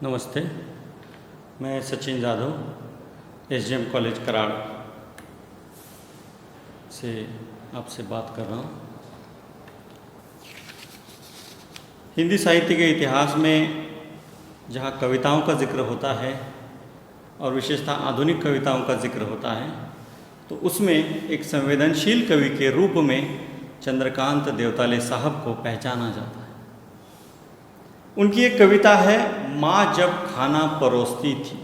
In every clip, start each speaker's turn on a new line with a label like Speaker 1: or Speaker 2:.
Speaker 1: नमस्ते, मैं Sachin Jadhav SDM college Karad से आपसे बात कर रहा हूँ। हिंदी साहित्य के इतिहास में जहाँ कविताओं का जिक्र होता है और विशेषतः आधुनिक कविताओं का जिक्र होता है, तो उसमें एक संवेदनशील कवि के रूप में चंद्रकांत देवताले साहब को पहचाना जाता है। उनकी एक कविता है माँ जब खाना परोसती थी।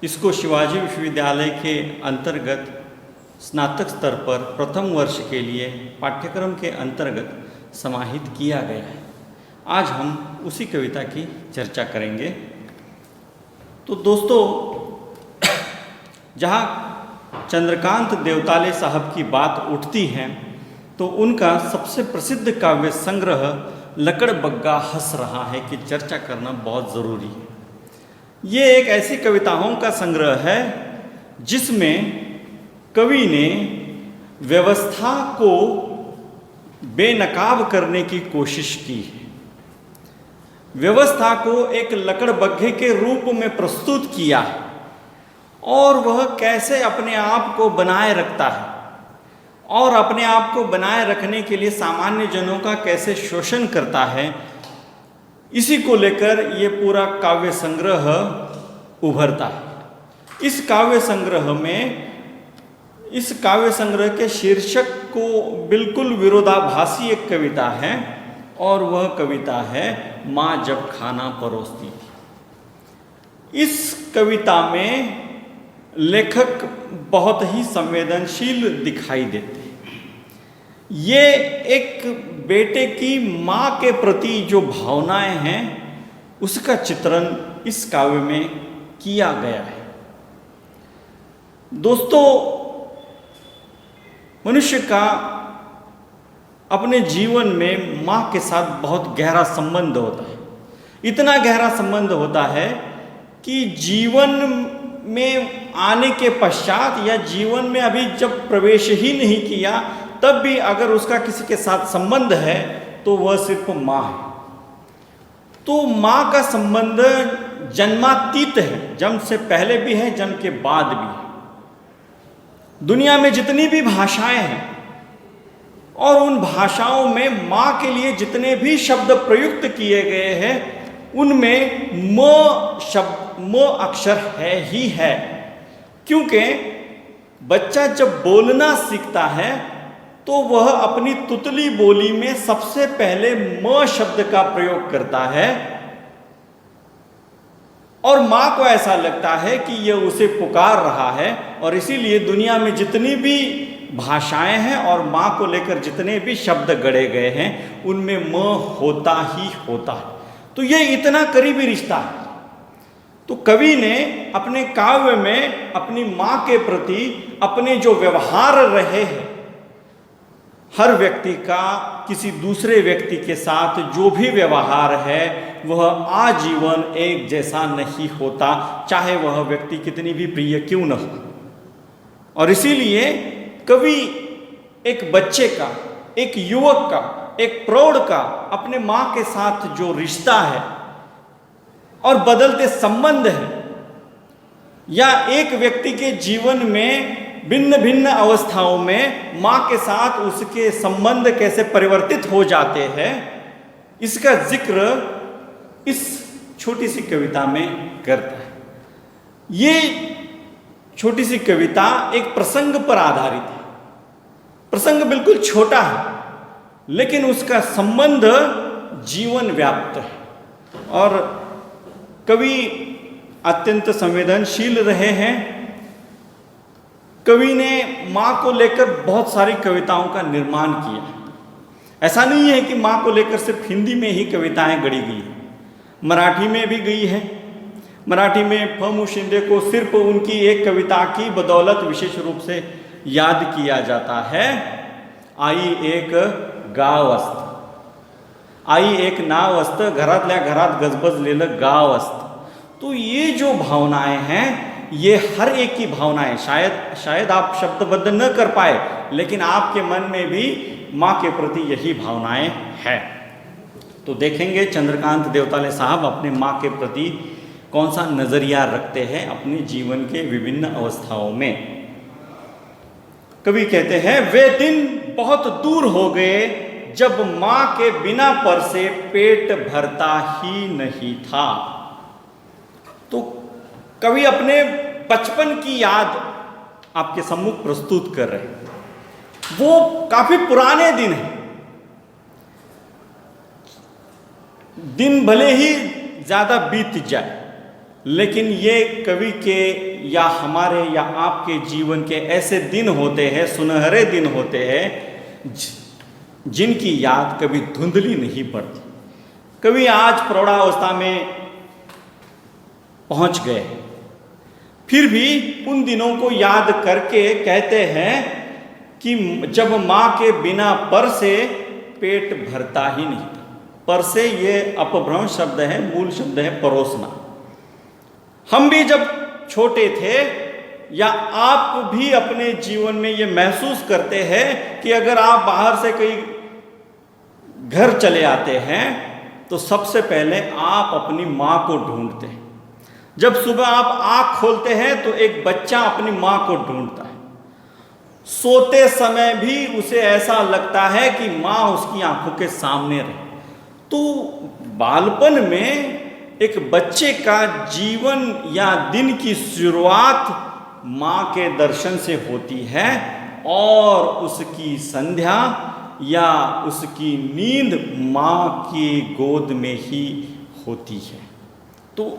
Speaker 1: इसको शिवाजी विश्वविद्यालय के अंतर्गत स्नातक स्तर पर प्रथम वर्ष के लिए पाठ्यक्रम के अंतर्गत समाहित किया गया है। आज हम उसी कविता की चर्चा करेंगे। तो दोस्तों, जहाँ चंद्रकांत देवताले साहब की बात उठती है तो उनका सबसे प्रसिद्ध काव्य संग्रह लकड़बग्गा हंस रहा है कि चर्चा करना बहुत ज़रूरी है। ये एक ऐसी कविताओं का संग्रह है जिसमें कवि ने व्यवस्था को बेनकाब करने की कोशिश की है। व्यवस्था को एक लकड़बग्घे के रूप में प्रस्तुत किया है और वह कैसे अपने आप को बनाए रखता है और अपने आप को बनाए रखने के लिए सामान्य जनों का कैसे शोषण करता है, इसी को लेकर ये पूरा काव्य संग्रह उभरता है। इस काव्य संग्रह के शीर्षक को बिल्कुल विरोधाभासी एक कविता है और वह कविता है माँ जब खाना परोसती थी। इस कविता में लेखक बहुत ही संवेदनशील दिखाई देते हैं। ये एक बेटे की माँ के प्रति जो भावनाएं हैं उसका चित्रण इस काव्य में किया गया है। दोस्तों, मनुष्य का अपने जीवन में माँ के साथ बहुत गहरा संबंध होता है। इतना गहरा संबंध होता है कि जीवन में आने के पश्चात या जीवन में अभी जब प्रवेश ही नहीं किया तब भी अगर उसका किसी के साथ संबंध है तो वह सिर्फ माँ है। तो माँ का संबंध जन्मातीत है, जन्म से पहले भी है, जन्म के बाद भी है। दुनिया में जितनी भी भाषाएं हैं और उन भाषाओं में माँ के लिए जितने भी शब्द प्रयुक्त किए गए हैं उनमें म अक्षर है ही है, क्योंकि बच्चा जब बोलना सीखता है तो वह अपनी तुतली बोली में सबसे पहले म शब्द का प्रयोग करता है और माँ को ऐसा लगता है कि यह उसे पुकार रहा है। और इसीलिए दुनिया में जितनी भी भाषाएं हैं और माँ को लेकर जितने भी शब्द गढ़े गए हैं उनमें म होता ही होता है। तो यह इतना करीबी रिश्ता है। तो कवि ने अपने काव्य में अपनी माँ के प्रति अपने जो व्यवहार रहे हैं, हर व्यक्ति का किसी दूसरे व्यक्ति के साथ जो भी व्यवहार है वह आजीवन एक जैसा नहीं होता, चाहे वह व्यक्ति कितनी भी प्रिय क्यों न हो। और इसीलिए कवि एक बच्चे का, एक युवक का, एक प्रौढ़ का अपने माँ के साथ जो रिश्ता है और बदलते संबंध है, या एक व्यक्ति के जीवन में भिन्न भिन्न अवस्थाओं में माँ के साथ उसके संबंध कैसे परिवर्तित हो जाते हैं, इसका जिक्र इस छोटी सी कविता में करता है। ये छोटी सी कविता एक प्रसंग पर आधारित है। प्रसंग बिल्कुल छोटा है लेकिन उसका संबंध जीवन व्याप्त है और कवि अत्यंत संवेदनशील रहे हैं। कवि ने माँ को लेकर बहुत सारी कविताओं का निर्माण किया। ऐसा नहीं है कि माँ को लेकर सिर्फ हिंदी में ही कविताएं गढ़ी गई हैं, मराठी में भी गई है। मराठी में फ.मु. शिंदे को सिर्फ उनकी एक कविता की बदौलत विशेष रूप से याद किया जाता है, आई एक गाव असत, आई एक नाव असत, घरातल्या घरात गजबजलेलं गाव असत। तो ये जो भावनाएं हैं ये हर एक की भावनाएं, शायद आप शब्दबद्ध न कर पाए लेकिन आपके मन में भी माँ के प्रति यही भावनाएं हैं। तो देखेंगे चंद्रकांत देवताले साहब अपने माँ के प्रति कौन सा नज़रिया रखते हैं अपने जीवन के विभिन्न अवस्थाओं में। कवि कहते हैं, वे दिन बहुत दूर हो गए जब माँ के बिना पर से पेट भरता ही नहीं था। तो कवि अपने बचपन की याद आपके सम्मुख प्रस्तुत कर रहे हैं। वो काफी पुराने दिन हैं। दिन भले ही ज्यादा बीत जाए, लेकिन ये कवि के या हमारे या आपके जीवन के ऐसे दिन होते हैं, सुनहरे दिन होते हैं, जिनकी याद कभी धुंधली नहीं पड़ती। कवि आज प्रौढ़ावस्था में पहुंच गए, फिर भी उन दिनों को याद करके कहते हैं कि जब माँ के बिना पर से पेट भरता ही नहीं था। पर से ये अपभ्रंश शब्द है, मूल शब्द है परोसना। हम भी जब छोटे थे या आप भी अपने जीवन में ये महसूस करते हैं कि अगर आप बाहर से कहीं घर चले आते हैं तो सबसे पहले आप अपनी माँ को ढूंढते हैं। जब सुबह आप आँख खोलते हैं तो एक बच्चा अपनी माँ को ढूंढता है। सोते समय भी उसे ऐसा लगता है कि माँ उसकी आंखों के सामने रहे। तो बालपन में एक बच्चे का जीवन या दिन की शुरुआत माँ के दर्शन से होती है और उसकी संध्या या उसकी नींद माँ की गोद में ही होती है। तो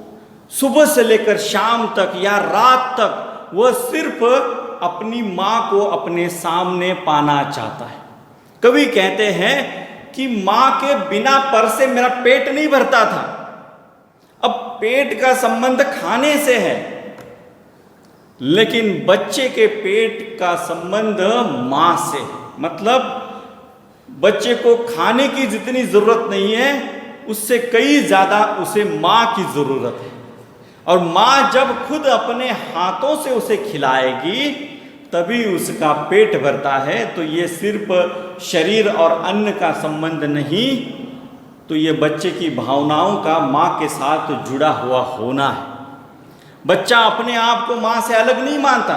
Speaker 1: सुबह से लेकर शाम तक या रात तक वह सिर्फ अपनी माँ को अपने सामने पाना चाहता है। कवि कहते हैं कि माँ के बिना पर से मेरा पेट नहीं भरता था। अब पेट का संबंध खाने से है, लेकिन बच्चे के पेट का संबंध माँ से है। मतलब बच्चे को खाने की जितनी जरूरत नहीं है, उससे कई ज्यादा उसे माँ की जरूरत है। और माँ जब खुद अपने हाथों से उसे खिलाएगी तभी उसका पेट भरता है। तो ये सिर्फ शरीर और अन्न का संबंध नहीं, तो ये बच्चे की भावनाओं का माँ के साथ जुड़ा हुआ होना है। बच्चा अपने आप को माँ से अलग नहीं मानता।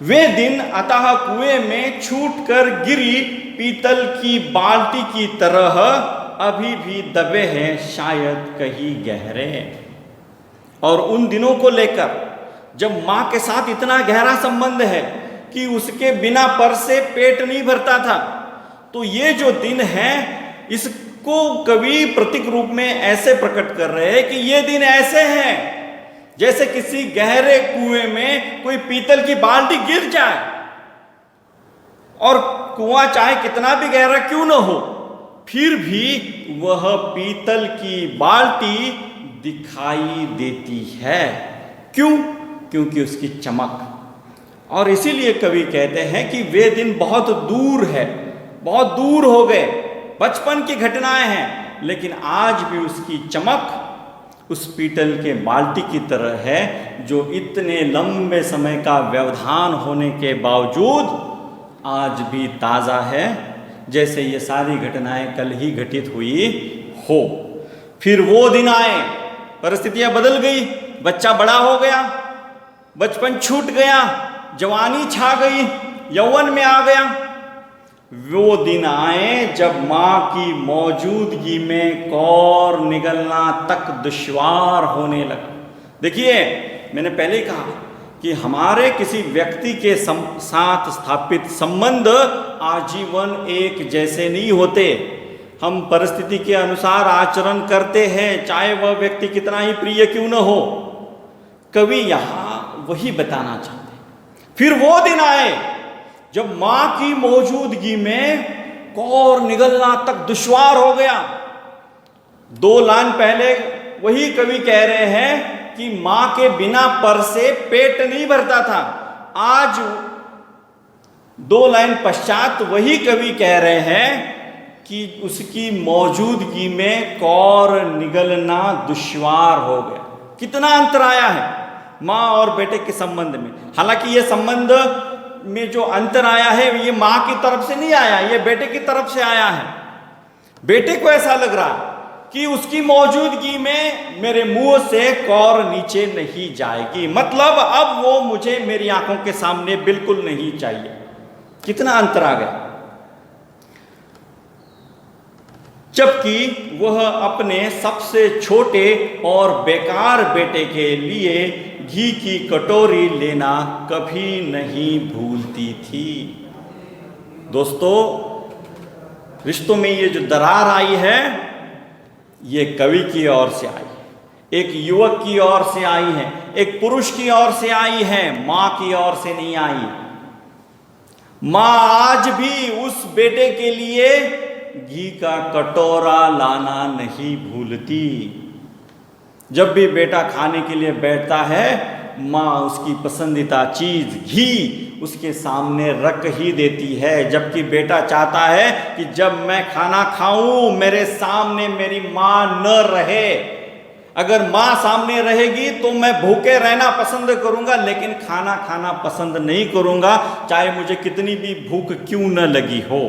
Speaker 1: वे दिन अतः कुएं में छूटकर गिरी पीतल की बाल्टी की तरह अभी भी दबे हैं, शायद कहीं गहरे। और उन दिनों को लेकर जब माँ के साथ इतना गहरा संबंध है कि उसके बिना पर से पेट नहीं भरता था, तो ये जो दिन है इसको कवि प्रतीक रूप में ऐसे प्रकट कर रहे हैं कि ये दिन ऐसे हैं जैसे किसी गहरे कुएं में कोई पीतल की बाल्टी गिर जाए, और कुआं चाहे कितना भी गहरा क्यों न हो, फिर भी वह पीतल की बाल्टी दिखाई देती है। क्यों? क्योंकि उसकी चमक। और इसीलिए कवि कहते हैं कि वे दिन बहुत दूर है, बहुत दूर हो गए, बचपन की घटनाएं हैं, लेकिन आज भी उसकी चमक उस पीतल के बाल्टी की तरह है जो इतने लंबे समय का व्यवधान होने के बावजूद आज भी ताज़ा है, जैसे ये सारी घटनाएं कल ही घटित हुई हो। फिर वो दिन आए, परिस्थितियां बदल गई, बच्चा बड़ा हो गया, बचपन छूट गया, जवानी छा गई, यौवन में आ गया। वो दिन आए जब माँ की मौजूदगी में कौर निगलना तक दुश्वार होने लगा। देखिए, मैंने पहले ही कहा कि हमारे किसी व्यक्ति के साथ स्थापित संबंध आजीवन एक जैसे नहीं होते। हम परिस्थिति के अनुसार आचरण करते हैं, चाहे वह व्यक्ति कितना ही प्रिय क्यों न हो। कवि यहाँ वही बताना चाहते हैं। फिर वो दिन आए जब माँ की मौजूदगी में कौर निगलना तक दुश्वार हो गया। 2 लाइन पहले वही कवि कह रहे हैं कि माँ के बिना पर से पेट नहीं भरता था। आज 2 लाइन पश्चात वही कवि कह रहे हैं कि उसकी मौजूदगी में कौर निगलना दुश्वार हो गया। कितना अंतर आया है माँ और बेटे के संबंध में। हालांकि ये संबंध में जो अंतर आया है ये माँ की तरफ से नहीं आया, ये बेटे की तरफ से आया है। बेटे को ऐसा लग रहा कि उसकी मौजूदगी में मेरे मुंह से कौर नीचे नहीं जाएगी, मतलब अब वो मुझे मेरी आंखों के सामने बिल्कुल नहीं चाहिए। कितना अंतर आ गया। जबकि वह अपने सबसे छोटे और बेकार बेटे के लिए घी की कटोरी लेना कभी नहीं भूलती थी। दोस्तों, रिश्तों में ये जो दरार आई है, ये कवि की ओर से आई, एक युवक की ओर से आई है, एक पुरुष की ओर से आई है, मां की ओर से नहीं आई। मां आज भी उस बेटे के लिए घी का कटोरा लाना नहीं भूलती। जब भी बेटा खाने के लिए बैठता है, मां उसकी पसंदीदा चीज घी उसके सामने रख ही देती है, जबकि बेटा चाहता है कि जब मैं खाना खाऊं मेरे सामने मेरी मां न रहे। अगर मां सामने रहेगी तो मैं भूखे रहना पसंद करूंगा, लेकिन खाना खाना पसंद नहीं करूंगा, चाहे मुझे कितनी भी भूख क्यों न लगी हो।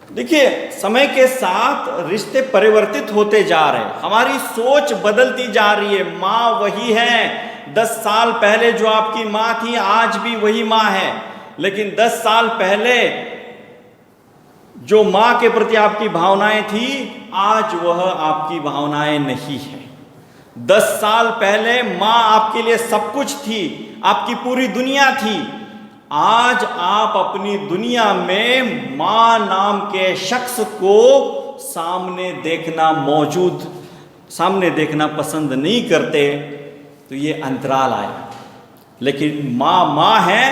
Speaker 1: देखिए, समय के साथ रिश्ते परिवर्तित होते जा रहे हैं, हमारी सोच बदलती जा रही है। माँ वही है, 10 साल पहले जो आपकी माँ थी आज भी वही माँ है, लेकिन 10 साल पहले जो माँ के प्रति आपकी भावनाएं थी, आज वह आपकी भावनाएं नहीं है। 10 साल पहले माँ आपके लिए सब कुछ थी, आपकी पूरी दुनिया थी। आज आप अपनी दुनिया में मां नाम के शख्स को सामने देखना पसंद नहीं करते, तो ये अंतराल आया। लेकिन मां है,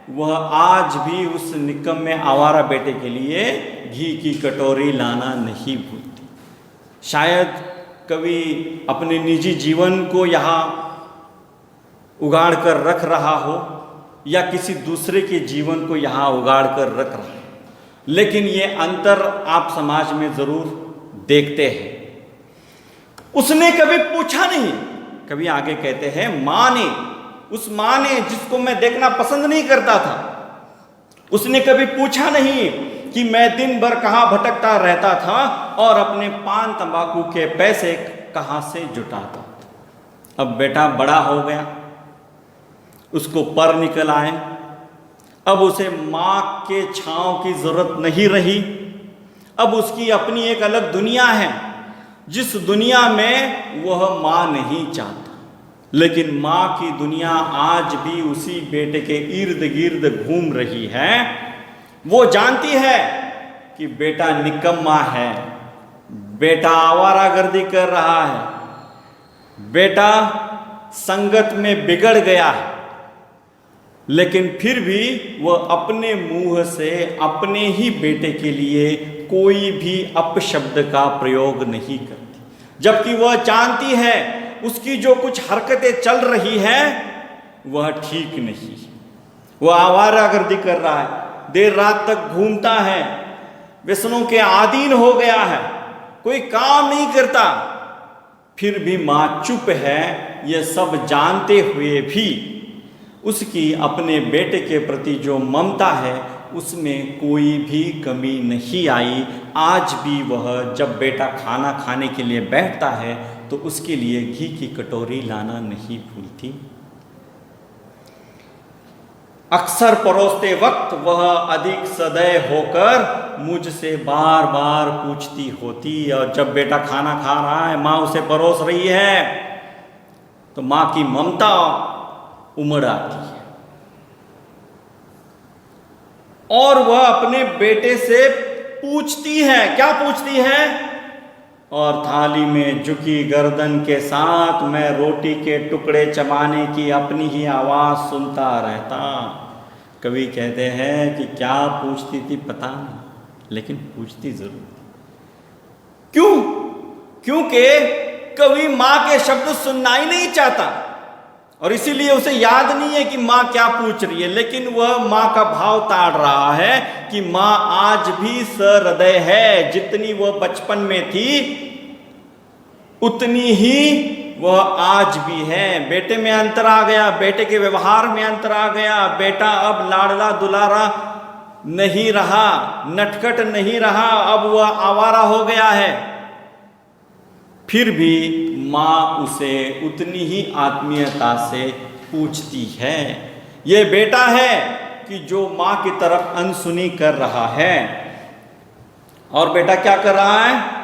Speaker 1: वह आज भी उस निकम्मे आवारा बेटे के लिए घी की कटोरी लाना नहीं भूलती। शायद कवि अपने निजी जीवन को यहाँ उगाड़ कर रख रहा हो, या किसी दूसरे के जीवन को यहाँ उगाड़ कर रख रहा है, लेकिन ये अंतर आप समाज में जरूर देखते हैं। उसने कभी पूछा नहीं, कभी आगे कहते हैं उस माँ ने जिसको मैं देखना पसंद नहीं करता था, उसने कभी पूछा नहीं कि मैं दिन भर कहाँ भटकता रहता था और अपने पान तंबाकू के पैसे कहाँ से जुटाता। अब बेटा बड़ा हो गया, उसको पर निकल आए, अब उसे माँ के छांव की जरूरत नहीं रही। अब उसकी अपनी एक अलग दुनिया है, जिस दुनिया में वह माँ नहीं चाहता, लेकिन माँ की दुनिया आज भी उसी बेटे के इर्द गिर्द घूम रही है। वो जानती है कि बेटा निकम्मा है, बेटा आवारागर्दी कर रहा है, बेटा संगत में बिगड़ गया है, लेकिन फिर भी वह अपने मुंह से अपने ही बेटे के लिए कोई भी अपशब्द का प्रयोग नहीं करती, जबकि वह जानती है उसकी जो कुछ हरकतें चल रही हैं वह ठीक नहीं है। वह आवारागर्दी कर रहा है, देर रात तक घूमता है, व्यसनों के अधीन हो गया है, कोई काम नहीं करता, फिर भी माँ चुप है। यह सब जानते हुए भी उसकी अपने बेटे के प्रति जो ममता है उसमें कोई भी कमी नहीं आई। आज भी वह जब बेटा खाना खाने के लिए बैठता है तो उसके लिए घी की कटोरी लाना नहीं भूलती। अक्सर परोसते वक्त वह अधिक सदैव होकर मुझसे बार बार पूछती होती, और जब बेटा खाना खा रहा है, माँ उसे परोस रही है, तो माँ की ममता उमड़ आती है और वह अपने बेटे से पूछती है। क्या पूछती है? और थाली में झुकी गर्दन के साथ मैं रोटी के टुकड़े चबाने की अपनी ही आवाज़ सुनता रहता। कवि कहते हैं कि क्या पूछती थी पता नहीं, लेकिन पूछती जरूर थी। क्यों? क्योंकि कवि माँ के शब्द सुनना ही नहीं चाहता, और इसीलिए उसे याद नहीं है कि माँ क्या पूछ रही है, लेकिन वह माँ का भाव ताड़ रहा है कि माँ आज भी सहृदय है। जितनी वह बचपन में थी उतनी ही वह आज भी है। बेटे में अंतर आ गया, बेटे के व्यवहार में अंतर आ गया। बेटा अब लाडला दुलारा नहीं रहा, नटखट नहीं रहा, अब वह आवारा हो गया है। फिर भी माँ उसे उतनी ही आत्मीयता से पूछती है। ये बेटा है कि जो माँ की तरफ अनसुनी कर रहा है। और बेटा क्या कर रहा है?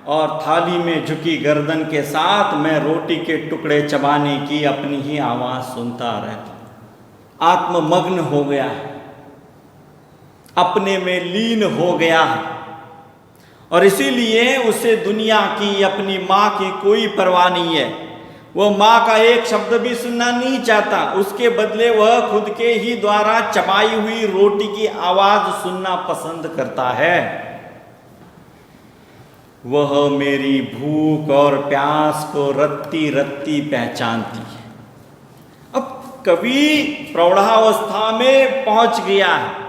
Speaker 1: और थाली में झुकी गर्दन के साथ मैं रोटी के टुकड़े चबाने की अपनी ही आवाज सुनता रहता। आत्ममग्न हो गया है, अपने में लीन हो गया है, और इसीलिए उसे दुनिया की, अपनी माँ की कोई परवाह नहीं है। वह माँ का एक शब्द भी सुनना नहीं चाहता। उसके बदले वह खुद के ही द्वारा चबाई हुई रोटी की आवाज सुनना पसंद करता है। वह मेरी भूख और प्यास को रत्ती रत्ती पहचानती है। अब कवि प्रौढ़ावस्था में पहुंच गया है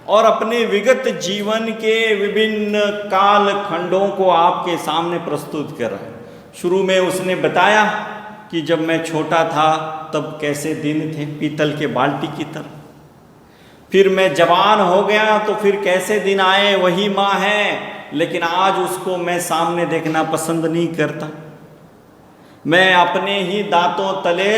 Speaker 1: और अपने विगत जीवन के विभिन्न काल खंडों को आपके सामने प्रस्तुत कर रहा है। शुरू में उसने बताया कि जब मैं छोटा था तब कैसे दिन थे, पीतल के बाल्टी की तरह। फिर मैं जवान हो गया तो फिर कैसे दिन आए, वही माँ है, लेकिन आज उसको मैं सामने देखना पसंद नहीं करता। मैं अपने ही दांतों तले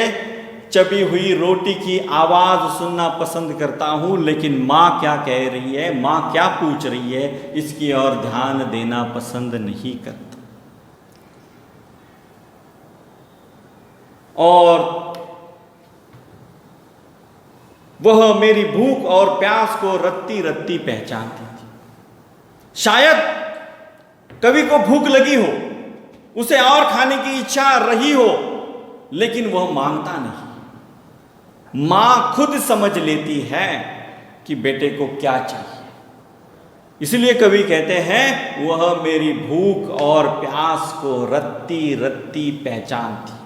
Speaker 1: चबी हुई रोटी की आवाज सुनना पसंद करता हूं, लेकिन माँ क्या कह रही है, माँ क्या पूछ रही है, इसकी ओर ध्यान देना पसंद नहीं करता। और वह मेरी भूख और प्यास को रत्ती रत्ती पहचानती थी। शायद कवि को भूख लगी हो, उसे और खाने की इच्छा रही हो, लेकिन वह मांगता नहीं। मां खुद समझ लेती है कि बेटे को क्या चाहिए। इसलिए कवि कहते हैं वह मेरी भूख और प्यास को रत्ती रत्ती पहचानती है।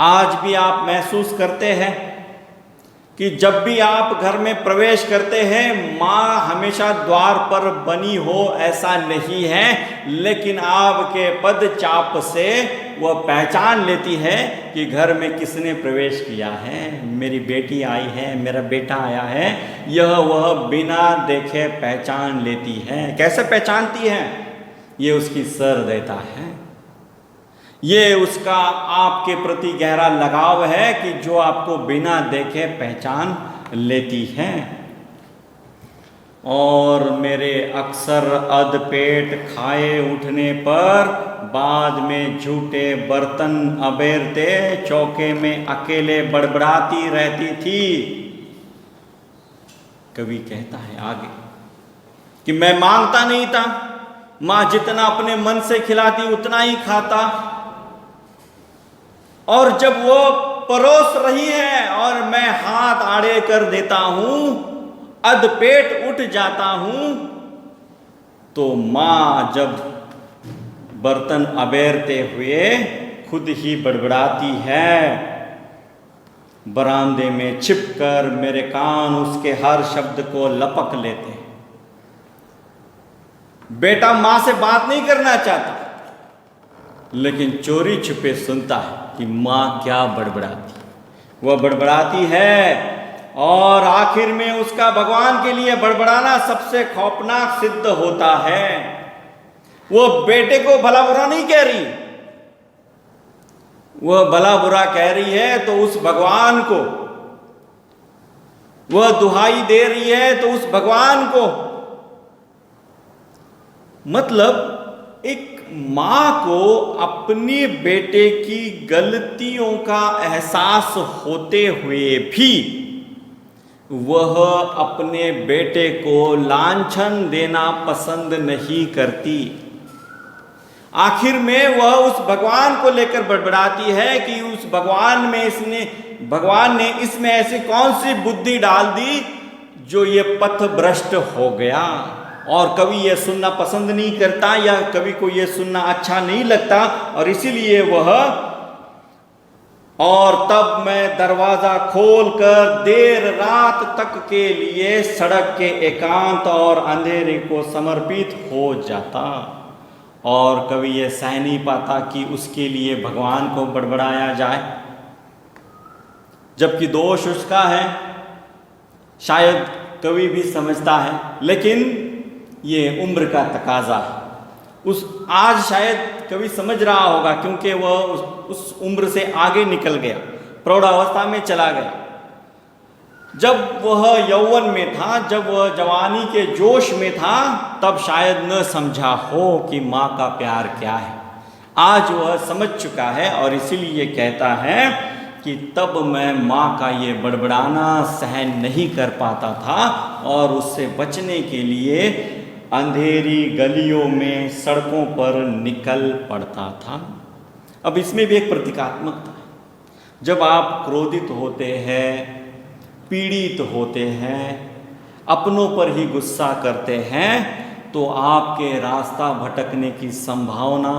Speaker 1: आज भी आप महसूस करते हैं कि जब भी आप घर में प्रवेश करते हैं, माँ हमेशा द्वार पर बनी हो ऐसा नहीं है, लेकिन आपके पदचाप से वह पहचान लेती है कि घर में किसने प्रवेश किया है। मेरी बेटी आई है, मेरा बेटा आया है, यह वह बिना देखे पहचान लेती है। कैसे पहचानती है? ये उसकी सहृदयता है, ये उसका आपके प्रति गहरा लगाव है कि जो आपको बिना देखे पहचान लेती है। और मेरे अक्सर अधपेट खाए उठने पर बाद में झूठे बर्तन अबेरते चौके में अकेले बड़बड़ाती रहती थी। कवि कहता है आगे कि मैं मांगता नहीं था, माँ जितना अपने मन से खिलाती उतना ही खाता, और जब वो परोस रही है और मैं हाथ आड़े कर देता हूं, अधपेट उठ जाता हूं, तो मां जब बर्तन अबेरते हुए खुद ही बड़बड़ाती है। बरामदे में छिपकर मेरे कान उसके हर शब्द को लपक लेते हैं। बेटा मां से बात नहीं करना चाहता, लेकिन चोरी छुपे सुनता है कि माँ क्या बड़बड़ाती। वह बड़बड़ाती है और आखिर में उसका भगवान के लिए बड़बड़ाना सबसे खौफनाक सिद्ध होता है। वो बेटे को भला बुरा नहीं कह रही, वह भला बुरा कह रही है तो उस भगवान को, वह दुहाई दे रही है तो उस भगवान को। मतलब एक माँ को अपने बेटे की गलतियों का एहसास होते हुए भी वह अपने बेटे को लांछन देना पसंद नहीं करती। आखिर में वह उस भगवान को लेकर बड़बड़ाती है कि उस भगवान ने इसमें ऐसी कौन सी बुद्धि डाल दी जो ये पथ भ्रष्ट हो गया। और कवि यह सुनना पसंद नहीं करता, या कवि को यह सुनना अच्छा नहीं लगता, और इसीलिए वह और तब मैं दरवाजा खोलकर देर रात तक के लिए सड़क के एकांत और अंधेरे को समर्पित हो जाता। और कवि यह सह नहीं पाता कि उसके लिए भगवान को बड़बड़ाया जाए, जबकि दोष उसका है। शायद कवि भी समझता है, लेकिन ये उम्र का तकाजा है। आज शायद कवि समझ रहा होगा, क्योंकि वह उस उम्र से आगे निकल गया, प्रौढ़ावस्था में चला गया। जब वह यौवन में था, जब वह जवानी के जोश में था, तब शायद न समझा हो कि माँ का प्यार क्या है। आज वह समझ चुका है और इसीलिए कहता है कि तब मैं माँ का ये बड़बड़ाना सहन नहीं कर पाता था और उससे बचने के लिए अंधेरी गलियों में, सड़कों पर निकल पड़ता था। अब इसमें भी एक प्रतीकात्मकता है। जब आप क्रोधित होते हैं, पीड़ित होते हैं, अपनों पर ही गुस्सा करते हैं, तो आपके रास्ता भटकने की संभावना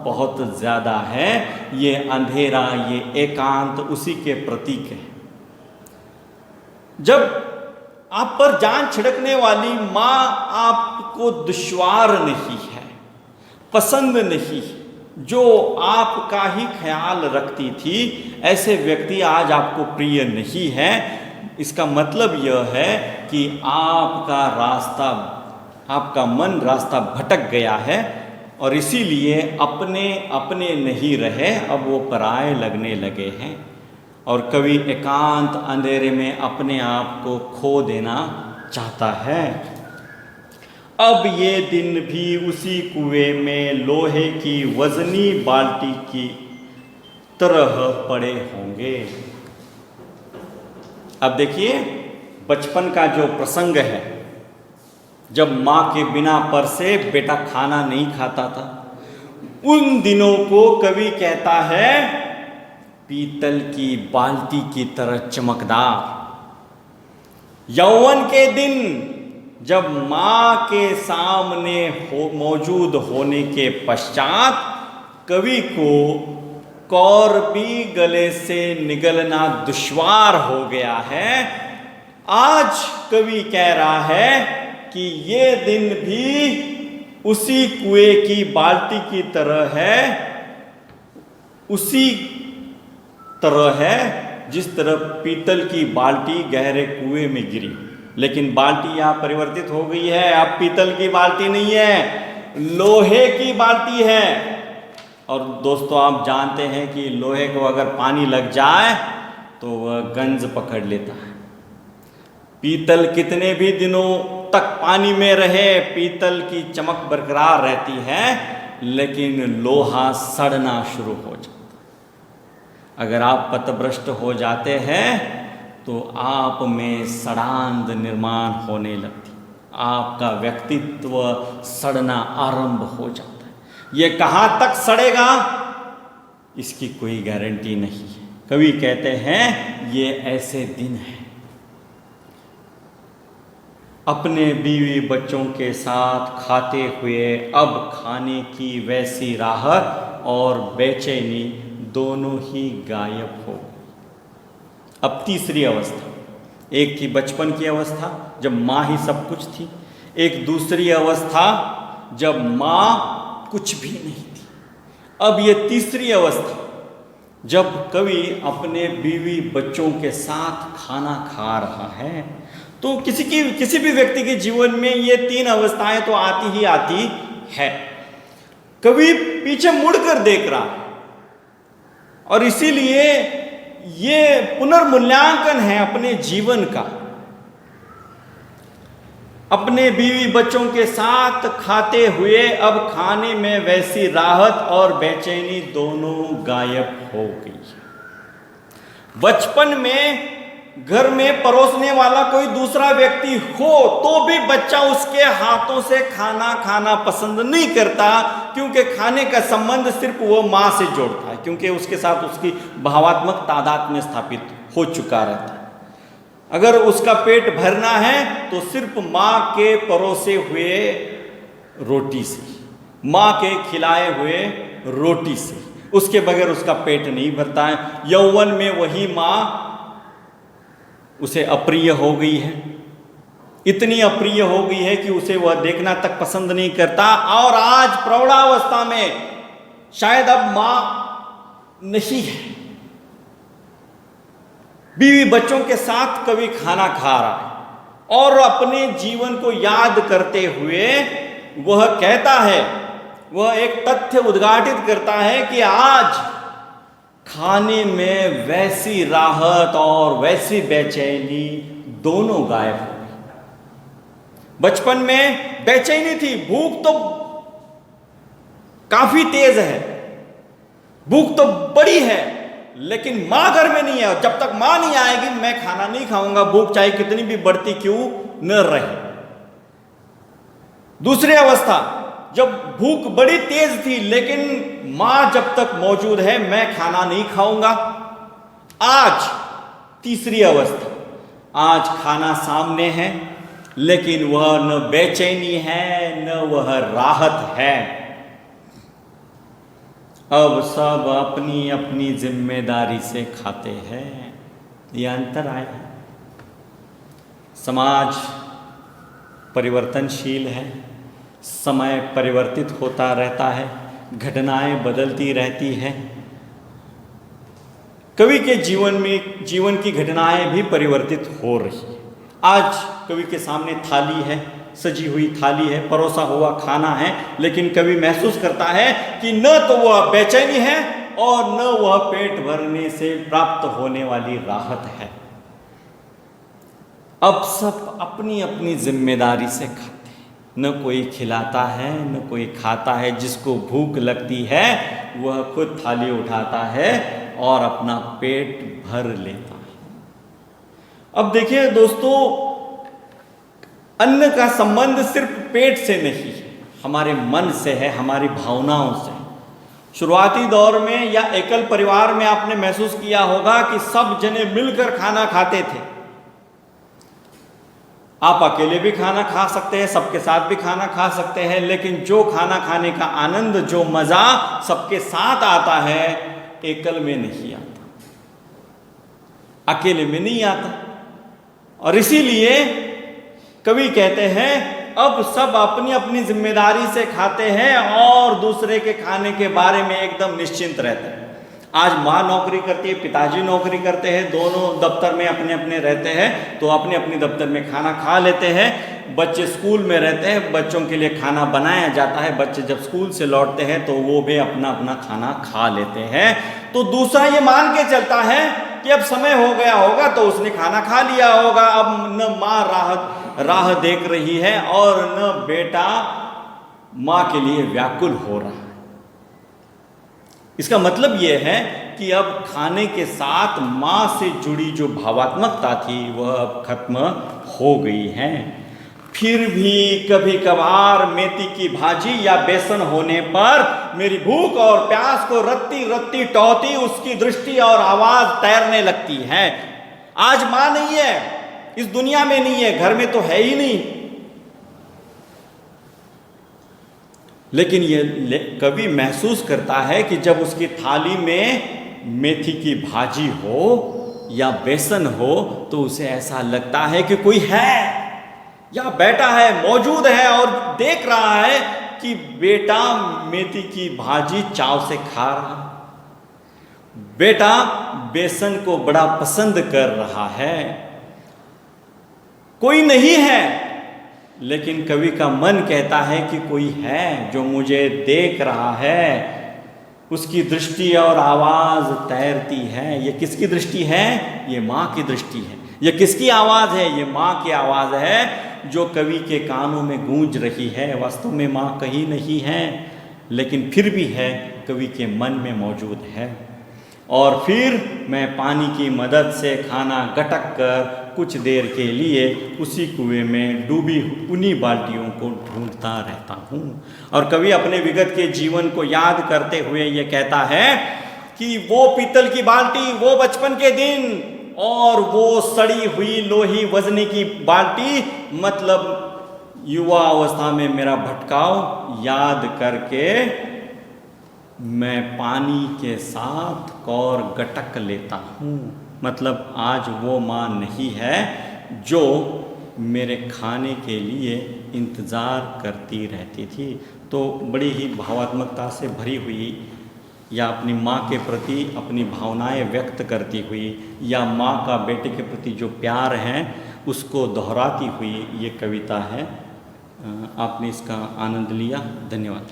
Speaker 1: बहुत ज़्यादा है। ये अंधेरा, ये एकांत उसी के प्रतीक है। जब आप पर जान छिड़कने वाली माँ आपको दुश्वार नहीं है, पसंद नहीं, जो आपका ही ख्याल रखती थी, ऐसे व्यक्ति आज आपको प्रिय नहीं है। इसका मतलब यह है कि आपका मन रास्ता भटक गया है और इसीलिए अपने अपने नहीं रहे, अब वो पराये लगने लगे हैं। और कवि एकांत अंधेरे में अपने आप को खो देना चाहता है। अब ये दिन भी उसी कुएं में लोहे की वजनी बाल्टी की तरह पड़े होंगे। अब देखिए, बचपन का जो प्रसंग है, जब माँ के बिना परसे बेटा खाना नहीं खाता था, उन दिनों को कवि कहता है पीतल की बाल्टी की तरह चमकदार। यौवन के दिन जब माँ के सामने मौजूद होने के पश्चात कवि को कौरबी गले से निगलना दुश्वार हो गया है, आज कवि कह रहा है कि ये दिन भी उसी कुएं की बाल्टी की तरह है, उसी तरह है जिस तरह पीतल की बाल्टी गहरे कुएं में गिरी। लेकिन बाल्टी यहां परिवर्तित हो गई है, अब पीतल की बाल्टी नहीं है, लोहे की बाल्टी है। और दोस्तों, आप जानते हैं कि लोहे को अगर पानी लग जाए तो वह गंज पकड़ लेता है। पीतल कितने भी दिनों तक पानी में रहे, पीतल की चमक बरकरार रहती है, लेकिन लोहा सड़ना शुरू हो जाता है। अगर आप पथभ्रष्ट हो जाते हैं तो आप में सड़ांध निर्माण होने लगती, आपका व्यक्तित्व सड़ना आरंभ हो जाता है। ये कहाँ तक सड़ेगा, इसकी कोई गारंटी नहीं है। कवि कहते हैं ये ऐसे दिन हैं। अपने बीवी बच्चों के साथ खाते हुए अब खाने की वैसी राहत और बेचैनी दोनों ही गायब हो गई। अब तीसरी अवस्था, एक थी बचपन की अवस्था जब माँ ही सब कुछ थी, एक दूसरी अवस्था जब माँ कुछ भी नहीं थी। अब ये तीसरी अवस्था जब कवि अपने बीवी बच्चों के साथ खाना खा रहा है, तो किसी भी व्यक्ति के जीवन में ये तीन अवस्थाएं तो आती ही आती है। कवि पीछे मुड़कर देख रहा है और इसीलिए ये पुनर्मूल्यांकन है अपने जीवन का। अपने बीवी बच्चों के साथ खाते हुए अब खाने में वैसी राहत और बेचैनी दोनों गायब हो गई। बचपन में घर में परोसने वाला कोई दूसरा व्यक्ति हो तो भी बच्चा उसके हाथों से खाना खाना पसंद नहीं करता, क्योंकि खाने का संबंध सिर्फ वो माँ से जोड़ता है, क्योंकि उसके साथ उसकी भावात्मक तादाद में स्थापित हो चुका रहता है। अगर उसका पेट भरना है तो सिर्फ माँ के परोसे हुए रोटी से, माँ के खिलाए हुए रोटी से, उसके बगैर उसका पेट नहीं भरता है। यौवन में वही माँ उसे अप्रिय हो गई है, इतनी अप्रिय हो गई है कि उसे वह देखना तक पसंद नहीं करता। और आज प्रौढ़ावस्था में शायद अब माँ नहीं है, बीवी बच्चों के साथ कभी खाना खा रहा है और अपने जीवन को याद करते हुए वह कहता है, वह एक तथ्य उद्घाटित करता है कि आज खाने में वैसी राहत और वैसी बेचैनी दोनों गायब हो गई। बचपन में बेचैनी थी, भूख तो काफी तेज है, भूख तो बड़ी है, लेकिन मां घर में नहीं है। जब तक मां नहीं आएगी मैं खाना नहीं खाऊंगा, भूख चाहे कितनी भी बढ़ती क्यों न रहे। दूसरी अवस्था, जब भूख बड़ी तेज थी लेकिन मां जब तक मौजूद है मैं खाना नहीं खाऊंगा। आज तीसरी अवस्था, आज खाना सामने है लेकिन वह न बेचैनी है न वह राहत है। अब सब अपनी अपनी जिम्मेदारी से खाते हैं। यह अंतर आया है। समाज परिवर्तनशील है, समय परिवर्तित होता रहता है, घटनाएं बदलती रहती है। कवि के जीवन की घटनाएं भी परिवर्तित हो रही है। आज कवि के सामने थाली है, सजी हुई थाली है, परोसा हुआ खाना है, लेकिन कवि महसूस करता है कि न तो वह बेचैनी है और न वह पेट भरने से प्राप्त होने वाली राहत है। अब सब अपनी अपनी जिम्मेदारी से खाते हैं, न कोई खिलाता है न कोई खाता है। जिसको भूख लगती है वह खुद थाली उठाता है और अपना पेट भर लेता है। अब देखिए दोस्तों, अन्न का संबंध सिर्फ पेट से नहीं है, हमारे मन से है, हमारी भावनाओं से। शुरुआती दौर में या एकल परिवार में आपने महसूस किया होगा कि सब जने मिलकर खाना खाते थे। आप अकेले भी खाना खा सकते हैं, सबके साथ भी खाना खा सकते हैं, लेकिन जो खाना खाने का आनंद, जो मजा सबके साथ आता है, एकल में नहीं आता, अकेले में नहीं आता। और इसीलिए कवि कहते हैं अब सब अपनी अपनी जिम्मेदारी से खाते हैं और दूसरे के खाने के बारे में एकदम निश्चिंत रहते हैं। आज माँ नौकरी करती है, पिताजी नौकरी करते हैं, दोनों दफ्तर में अपने अपने रहते हैं, तो अपने अपने दफ्तर में खाना खा लेते हैं। बच्चे स्कूल में रहते हैं, बच्चों के लिए खाना बनाया जाता है। बच्चे जब स्कूल से लौटते हैं तो वो भी अपना अपना खाना खा लेते हैं। तो दूसरा ये मान के चलता है कि अब समय हो गया होगा तो उसने खाना खा लिया होगा। अब न माँ राह देख रही है और न बेटा माँ के लिए व्याकुल हो रहा है। इसका मतलब यह है कि अब खाने के साथ माँ से जुड़ी जो भावात्मकता थी वह अब खत्म हो गई है। फिर भी कभी कभार मेथी की भाजी या बेसन होने पर मेरी भूख और प्यास को रत्ती रत्ती टौती उसकी दृष्टि और आवाज तैरने लगती है। आज माँ नहीं है, इस दुनिया में नहीं है, घर में तो है ही नहीं, लेकिन ये कवि महसूस करता है कि जब उसकी थाली में मेथी की भाजी हो या बेसन हो तो उसे ऐसा लगता है कि कोई है या बैठा है, मौजूद है और देख रहा है कि बेटा मेथी की भाजी चाव से खा रहा है, बेटा बेसन को बड़ा पसंद कर रहा है। कोई नहीं है, लेकिन कवि का मन कहता है कि कोई है जो मुझे देख रहा है। उसकी दृष्टि और आवाज तैरती है। ये किसकी दृष्टि है? ये माँ की दृष्टि है। ये किसकी आवाज है? ये माँ की आवाज है जो कवि के कानों में गूंज रही है। वास्तव में माँ कहीं नहीं है, लेकिन फिर भी है, कवि के मन में मौजूद है। और फिर मैं पानी की मदद से खाना गटक कर कुछ देर के लिए उसी कुएं में डूबी उन्हीं बाल्टियों को ढूंढता रहता हूँ। और कवि अपने विगत के जीवन को याद करते हुए ये कहता है कि वो पीतल की बाल्टी, वो बचपन के दिन और वो सड़ी हुई लोही वजनी की बाल्टी, मतलब युवा अवस्था में मेरा भटकाव याद करके मैं पानी के साथ कौर गटक लेता हूँ। मतलब आज वो माँ नहीं है जो मेरे खाने के लिए इंतज़ार करती रहती थी। तो बड़ी ही भावात्मकता से भरी हुई या अपनी माँ के प्रति अपनी भावनाएं व्यक्त करती हुई या माँ का बेटे के प्रति जो प्यार है उसको दोहराती हुई ये कविता है। आपने इसका आनंद लिया। धन्यवाद।